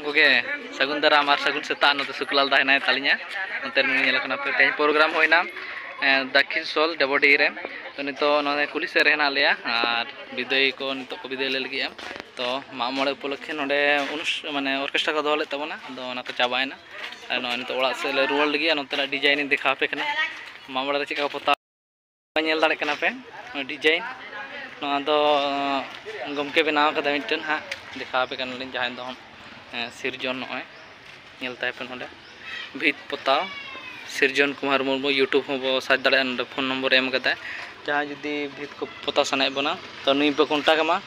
Oke, sagun daram ar sagun setan atau sukulal dah naik talinya. Nanti mengenai lakukan apa? Teh program hoina Dakin Sol Devodi re. To nito none kulis rehna alia ar bidai ko nito ko bidai lagi am. To mamole upolokhe node unus mane orkestra ko doh le tabona. Do ona ko chabaina. Ar no nito ola se le rual lagi nonte na design in dekha pe kana. Mamole re chika pota nyel dare kana pe design. No ado gomke benaw kada mitten ha dekha pe kana lin jahan do Sirjon noy nyel tay pen onde bhit potaw Sirjon Kumar Murmu YouTube ho bo sarch dare an phone number em kata jaha judi bhit ko potaw sanai bona to nui pe contact ma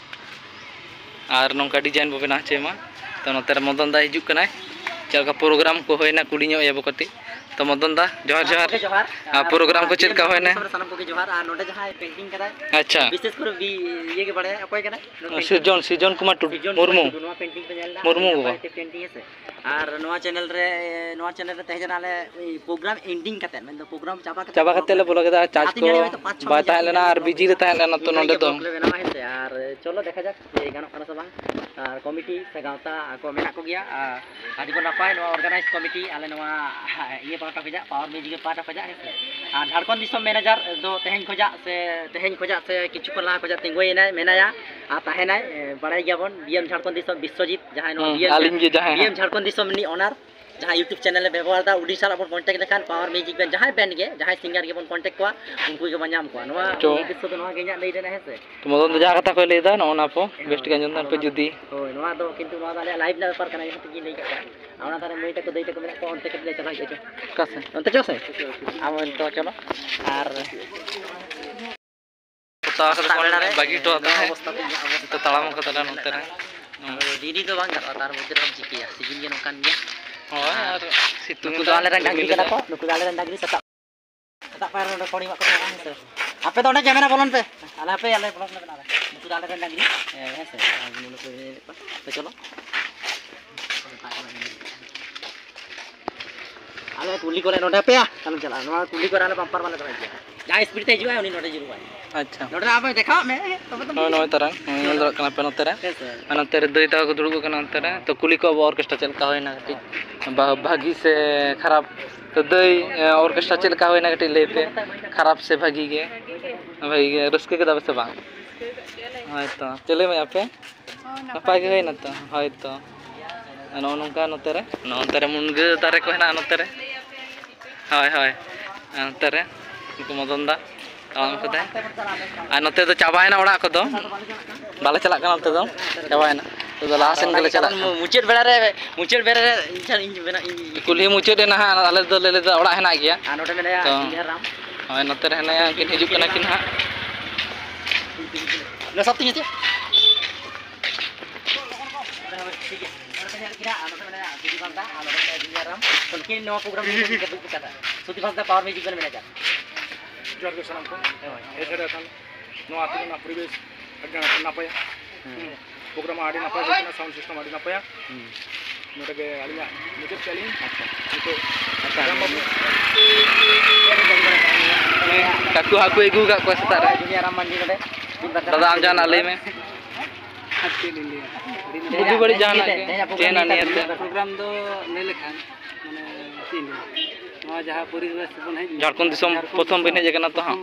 ar nongka design bo bena chema to noter modon da hijuk kanai chaka program ko hoina kuli nyo ya bo kati to modon da johar johar program ko chel ka hoina sanam ko ke johar ar node jaha painting kara acha বিশেষ করে ये के बड़े अकोय कना Sirjon Kumar Murmu नोआ painting पे नेला Murmu painting है আর नोआ चैनल रे तेजनाले प्रोग्राम एंडिंग कते मेन प्रोग्राम चाबा कते ले बोला केदा चार्ज को बाय ताहलेना आर बिजी रे ताहलेना तो नोंडे तो बेना है यार चलो देखा जाक ये गानो खाना सब आर कमिटी से गावता को मेना को गया आज को नपाय नोआ ऑर्गेनाइज कमिटी आले नोआ ये पाटा खजा पावर म्यूजिक पाटा खजा है आर झारखंड दिसम मैनेजर दो तेहेन खजा से किछु को ला खजा तिंगोयना मेनाया आ ताहेनाय बड़ाई गयाबन बीएम झारखंड दिसम विश्वजीत जहां नो बीएम झारखंड दिसम नि ओनर जहां यूट्यूब चैनल ले व्यवहार दा उड़ीसा अपन कांटेक्ट लेखान पावर म्यूजिक बेन जहां बैंड गे जहां सिंगर गे बन कांटेक्ट को उनको के बन्याम को नोआ दिसो तो नोआ गे냐 लई देना है से तो मदन जा कथा को लेदा नोना पो बेस्ट के जन पे जुदी होय नोआ दो किंतु नोआ दाले लाइव ना व्यापार कना हत की लई का आवना तारे मई तक देई तक मेना को अंते के ले चला जाय कासे अंते चो से आम तो चलो are bagi to itu talam ko tala nonte re dini do bang tar modde ram chikiya sigin ge nokan ge oh ar situng ko ale ran dagri kana ko nuku ale ran dagri sata par no recording ko se ape to na camera bolon pe ale bolon na bana nuku ale ran dagri hai se nuku to chalo ale kuli kore node pe ya kalau chala no kuli kore ale pampar mane kora jaa speed te hijuwa uni node jiru अच्छा नोडे आप देखा मैं no no तरह known कना पे नोते रे अनंते रे दई ता को दुड़ुब कना नोते रे तो कुली को ऑर्केस्ट्रा चल का होइना कटी भागी से खराब तो दई ऑर्केस्ट्रा चल का होइना कटी ले पे खराब से भागी गे रस्के के दबे से बा हाय तो चले मैं पे नपाय गे होइना तो हाय तो नो नोंका नोते रे मुनगे तारे को हेना नोते रे हाय हाय नोते रे को मदनदा और नोते तो चाबायना ओड़ा को दो बाले चला का नोते दो चाबायना तो लासेन गले चला मुचेट बेड़ा रे कुली मुचेट ना आले दो ले ओड़ा हेना गया आ नोटे मेना राम हाय नोते रे हेना किन हिजु कना किन हा न सब तिने पावर म्यूजिक मेना जोर के सलाम को एथरे थान नो आती ना परिवेश अगना नापाया प्रोग्राम आडी नापाया ना साउंड सिस्टम आडी नापाया नोटे के आलिया मुझे चैलेंज अच्छा तो अच्छा काकू हाकू एगु का को सता रे दुनिया राम मंडी रे दादा आम जान आले में अच्छे ले बुद्धि बड़ी जान चेना नियत प्रोग्राम दो ले लेखान माने तीन झारखंड दिसम प्रथम बने जगना तो हां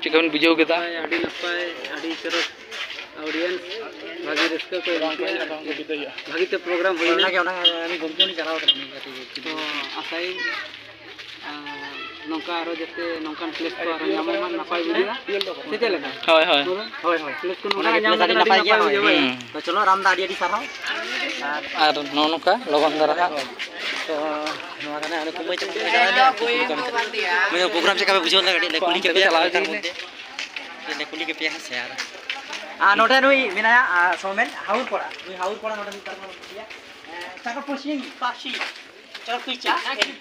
चिकन बिजो केदा आडी नपाय आडी चरक ऑडियंस भागी रस्का को भागी ते प्रोग्राम होइना के ओना आमी गमजोनी चलाव करनी तो आसाई नौका आरो जते नौकान प्लेस को आरो नाम मान नपाय बुझिया से चले का होय प्लेस को नौका नाम नपाय गया तो चलो रामदा आडी साराव आर नौका लगन दरा तो नोआ कने अने कुमै चक मैं प्रोग्राम से का बुझो लगा ले कुली के पे चला दे ले कुली के पे है यार आ नोटे नुई मिनाया सोमेन हाउर पड़ा नोटे नि करना दिया साका पुशिंग पाशी चल कुइचा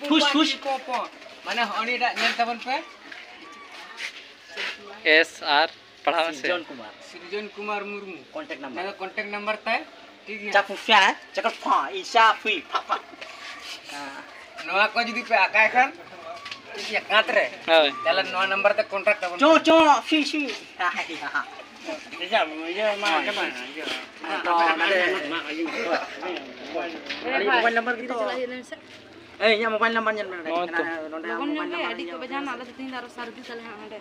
खुश को माने हनीडा नेम तबन पे एस आर पढ़ा से सृजन कुमार मुर्मू कांटेक्ट नंबर ताय ठीक है चाकुफिया है चकर फा ईशा फुई फा नोआ को जदी पे आकाय खान ठीक है काट रे चल नोआ नंबर तक कांटेक्ट तबन चो सी हां ये मा के मा तो mobile number gitu. Nya mobile number nyel nonde. Nonde mobile number एडी को बजान आले तीन दारो सर्दी चले हांडे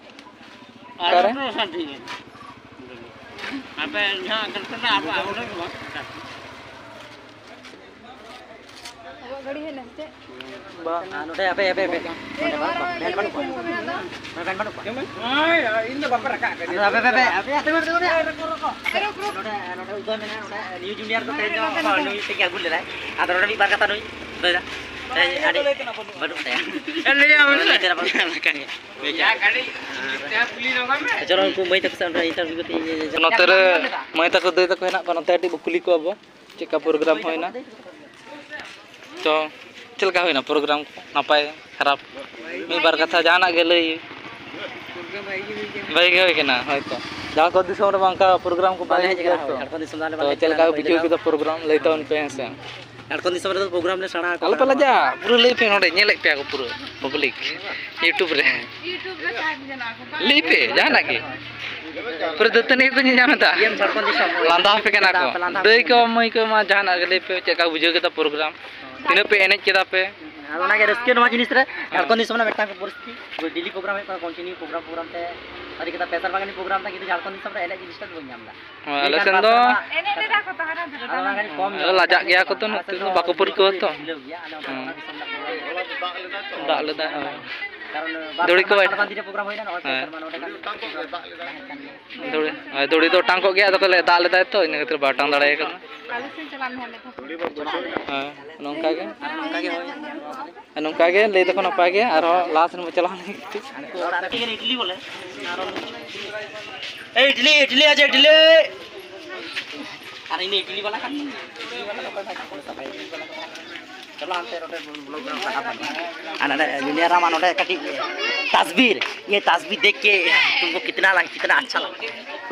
करे सर्दी. Apa nya kena apa udah gua. अब गाड़ी है नते बा नोटे apa nonde ban ban ko. Ban ban ko. Ai ini bumper raka. Apa tunggu. Nonde udah mena nonde New Junior to train jo nui tik agul le. Ada nonde mi bar kata nui. Doida. Ade baru saya. Ele ya mana tera kan. Ya kali. Kita puli nonga me. Chalo ku mai tak san interview ti. नोतेरे मैं तक दे तक हेना नोते आटी बुकुली को अब चेका programme होइना तो चलका होइना programme नापाय खराब मी बार कथा जाना गे लई भाई गे होइना होयतो जहां को दिसम रे बांका प्रोग्राम को बाय हेज गे तो चलका बुझियो के प्रोग्राम लईतो उन पे से Alkon di samare program le sana अल पला जा पूरा लई पे नोडे नेले पे को पूरा पब्लिक यूट्यूब रे लई पे जाना के पूरा दतनी पे जामता Diam Alkon di samare लांदा पे केना को दई को मई को मा जाना गले पे चेका बुझियो के प्रोग्राम तीन पे एनेज केदा पे Alona ke reske no jinis re Alkon di samare metang परिस्थिति डेली प्रोग्राम है कंटिन्यू प्रोग्राम ते अरे kita पेसर बागनी प्रोग्राम था कि Alkon di samare एने जिनिस ता बन जामला आले सेन दो एने ने दा को तहरा Alona kan kom लाजा गया को तो बाको पुर को तो dak leda कारण दौड़ी को बैठ दिन प्रोग्राम होइना और पेसर मान ओटे kan दौड़ी दौड़ी तो टांग को गया तो ले dak leda तो इन खातिर बाटांग दाड़े का काले से चलान है हां नोंका के ले तको नपा के आरो लास्ट में चला नहीं इडली बोले ए इडली आज इडली अरे ini इडली वाला kan इडली वाला चलो हमसे रोटे ब्लॉग में फटाफट अरे जूनियर रामा नोटे कटी तस्वीर ये तस्वीर देख के तुमको कितना अच्छा लगा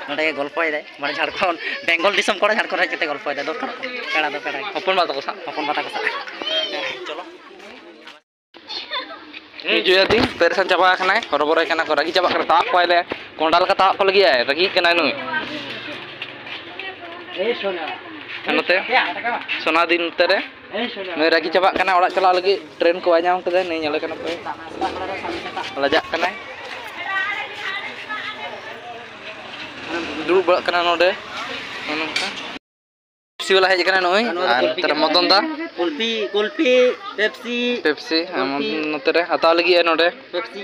नोटे गल्प है माने झारखंड बेंगल दिसम कोड़े झारखंड रे केते गल्प है दरकार पेड़ा दो पेड़ा अपन बात को सा चलो जुया दी पेरसन चाबा खनाय हरबरे कना को रगी चाबा कर ताप कोइले कोंडाल का ताप लगी है रगी कना नु ए सोना नते सोना दिन तेरे मैं रगी चाबा कना ओड़ा चला लगी ट्रेन को आयाम कदे नहीं नेले कना पे लजा कना दुब कना नोडे ननका सिवला हेज कना नोय तर मदन दा कुल्फी पेप्सी नते रे हता लगी है नोडे पेप्सी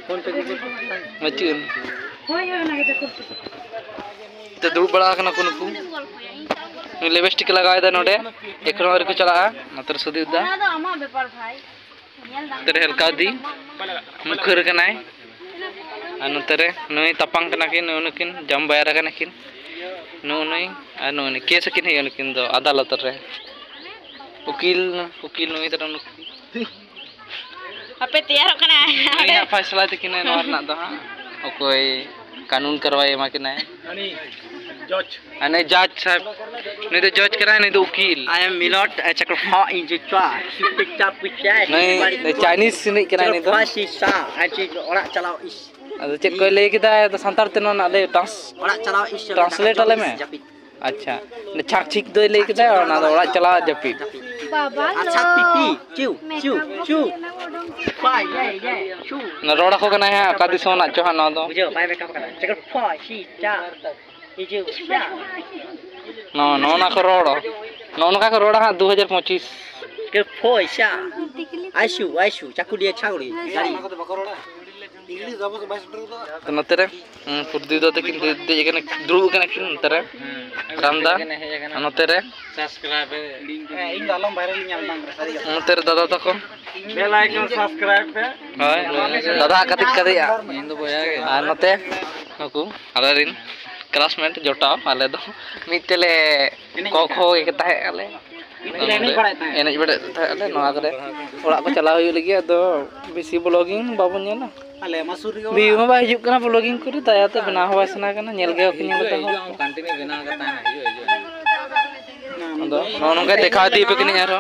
कौन पे मचुन होय ना के कुछ ते दुब बड़ा कना को नुकु लिपस्टिक लगाय दा नोडे एकरो रे को चला नतर सुदी दा ना तो अमा व्यापार भाई तेरे हल्का दी मुखर कनाय नते रे नोय तपंग कना किन नोनकिन जम बायर कना किन नोनय आ नोने केस किन है नकिन दो अदालत रे वकील नोय तर अपे तैयार कना है फैसला तकिन नोर ना दो ओकोय कानून करवाए मा किन जज जज साहब नहीं तो जज करा नहीं तो वकील I am Milot Chakrapha in Jichwa picture picture नहीं चाइनीज नहीं करा नहीं तो शीशा अच्छी ओड़ा चलाओ इस अरे चेक कोई ले किदा तो संतार तेनो ना ले ट्रांस ओड़ा चलाओ इस ट्रांसलेट वाले में अच्छा ने छाक छिक दो ले किदा और ना ओड़ा चला जपी बाबा अच्छा पीपी चू पाई ये चू न रोड़ा को कना है का दिसो ना चो ना दो बुझो पाई मेकअप करा चक्रफा शीशा इजू नो ना को रोड़ो नो का रोड़ा 2025 के फोइसा आइसु चाकुलिया छागुड़ी गाड़ी तो नतरे फुर्दी दो तकिन दे जगने द्रुब कने किन नतरे रामदा नतरे सब्सक्राइब इन दालम वायरल ᱧᱟᱢ ᱵᱟᱝ ᱥᱟᱹᱨᱤ नतरे दादा तको बेल आइकन सब्सक्राइब पे हाय दादा कतिक कदिया इन दो बोया गे आ नते नुकु आलेरिन क्लासमेट जोटा आले दो मितेले कोखो के ताहे आले एने बड़े आले नोआ करे ओड़ा को चला हुई लगी तो बेसी ब्लॉगिंग बाबन नेला आले मसूरी भी में बा हिजुक कना ब्लॉगिंग करी तायाते बना हवा सना कना नेल गे ओके नेल ता कंटिन्यू बना का ता हिजो दो नोन के देखा दी पे किनी यारो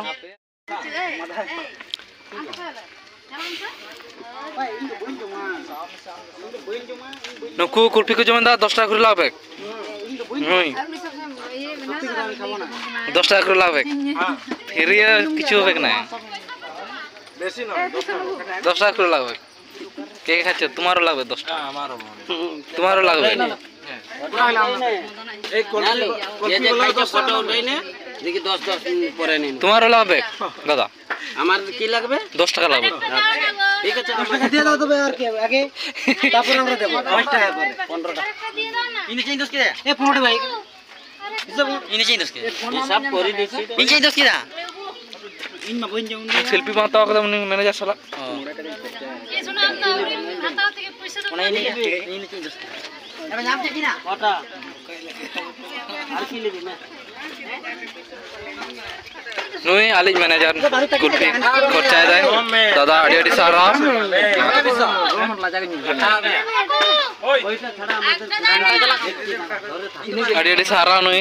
नुकु कुल्फी को जमंदा 10 टा खुला बैग नई 10 টাকা করে লাগবে ফিরিয়ে কিছু হবে না 10 টাকা করে লাগবে কে কে খাচ্ছে তোমারও লাগবে 10 টাকা তোমারও লাগবে দেখি 10 পরে নিন তোমারও লাগবে দাদা আমার কি লাগবে 10 টাকা লাগবে ঠিক আছে আমাকে দিয়ে দাও তবে আর কি আগে তারপর আমরা দেব 5 টাকা করে 15 টাকা ইনি চেঞ্জ দস কি এ 15 টাকা ভাই ইনি চেঞ্জ দস কি হিসাব করে দিছি ইনি চেঞ্জ দস কি দা ইন মা বইন যাও শিল্পী মাতা কথা ম্যানেজার সালা ये सुना हम ना खाता থেকে পয়সা ওনা ইনি চেঞ্জ দস এবার নাম দেখি না কটা আর কি লিবি না নুই আলিজ ম্যানেজার কুলফি খরচায় দেয় দাদা আড়ি আড়ি সারা আড়ি আড়ি সারা নুই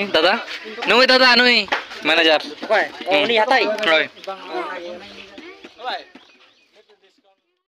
দাদা নুই ম্যানেজার কয় উনি হাতাই হয়